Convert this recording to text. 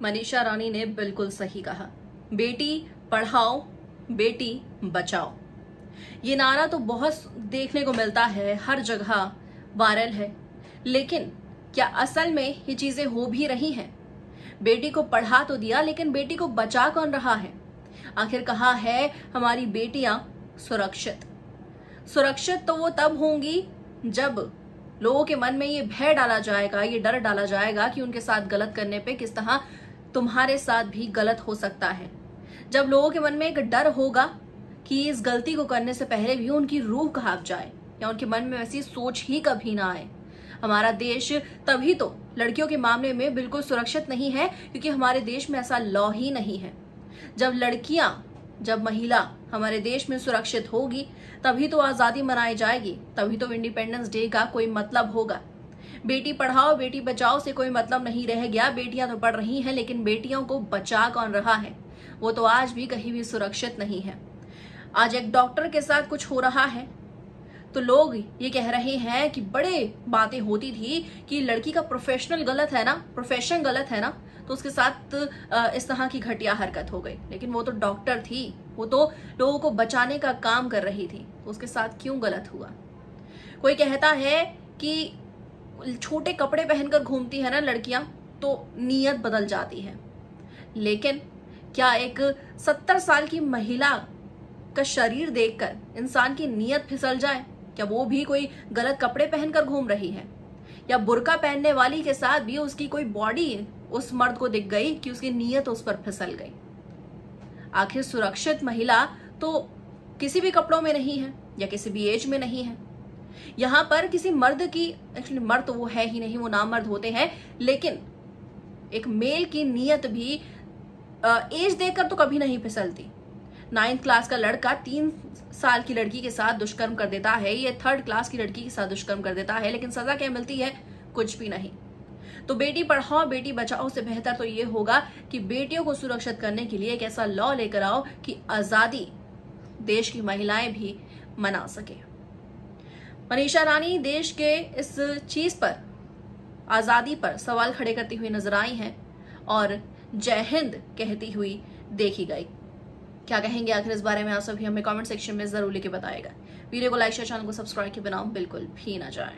मनीषा रानी ने बिल्कुल सही कहा। बेटी पढ़ाओ, बेटी बचाओ। ये नारा तो बहुत देखने को मिलता है, हर जगह वायरल है, लेकिन क्या असल में ये चीजें हो भी रही हैं? बेटी को पढ़ा तो दिया, लेकिन बेटी को बचा कौन रहा है? आखिर कहा है हमारी बेटियां सुरक्षित। सुरक्षित तो वो तब होंगी जब लोगों के मन में ये भय डाला जाएगा, ये डर डाला जाएगा कि उनके साथ गलत करने पे किस तरह तुम्हारे साथ भी गलत हो सकता है। जब लोगों के मन में एक डर होगा कि इस गलती को करने से पहले भी उनकी रूह कांप जाए या उनके मन में वैसी सोच ही कभी ना आए। हमारा देश तभी तो लड़कियों के मामले में बिल्कुल सुरक्षित नहीं है क्योंकि हमारे देश में ऐसा लॉ ही नहीं है। जब महिला हमारे देश में सुरक्षित होगी तभी तो आजादी मनाई जाएगी, तभी तो इंडिपेंडेंस डे का कोई मतलब होगा। बेटी पढ़ाओ बेटी बचाओ से कोई मतलब नहीं रह गया। बेटियां तो पढ़ रही हैं, लेकिन बेटियों को बचा कौन रहा है? वो तो आज भी कहीं भी सुरक्षित नहीं है। आज एक डॉक्टर के साथ कुछ हो रहा है तो लोग ये कह रहे हैं कि बड़े बातें होती थी कि लड़की का प्रोफेशन गलत है ना, तो उसके साथ इस तरह की घटिया हरकत हो गई। लेकिन वो तो डॉक्टर थी, वो तो लोगों को बचाने का काम कर रही थी, तो उसके साथ क्यों गलत हुआ? कोई कहता है कि छोटे कपड़े पहनकर घूमती है ना लड़कियां तो नीयत बदल जाती है, लेकिन क्या एक 70 साल की महिला का शरीर देखकर इंसान की नीयत फिसल जाए? क्या वो भी कोई गलत कपड़े पहनकर घूम रही है? या बुर्का पहनने वाली के साथ भी उसकी कोई बॉडी उस मर्द को दिख गई कि उसकी नीयत उस पर फिसल गई? आखिर सुरक्षित महिला तो किसी भी कपड़ों में नहीं है या किसी भी एज में नहीं है। यहां पर किसी मर्द की, एक्चुअली मर्द तो वो है ही नहीं, वो नामर्द होते हैं, लेकिन एक मेल की नीयत भी एज देखकर तो कभी नहीं फिसलती। 9th क्लास का लड़का 3 साल की लड़की के साथ दुष्कर्म कर देता है, ये 3rd क्लास की लड़की के साथ दुष्कर्म कर देता है, लेकिन सजा क्या मिलती है? कुछ भी नहीं। तो बेटी पढ़ाओ बेटी बचाओ से बेहतर तो ये होगा कि बेटियों को सुरक्षित करने के लिए एक ऐसा लॉ लेकर आओ कि आजादी देश की महिलाएं भी मना सके। मनीषा रानी देश के इस चीज पर, आजादी पर सवाल खड़े करती हुई नजर आई हैं और जय हिंद कहती हुई देखी गई। क्या कहेंगे आखिर इस बारे में आप सभी हमें कमेंट सेक्शन में जरूर लिख के बताएगा। वीडियो को लाइक शेयर, चैनल को सब्सक्राइब के बिना बिल्कुल भी ना जाए।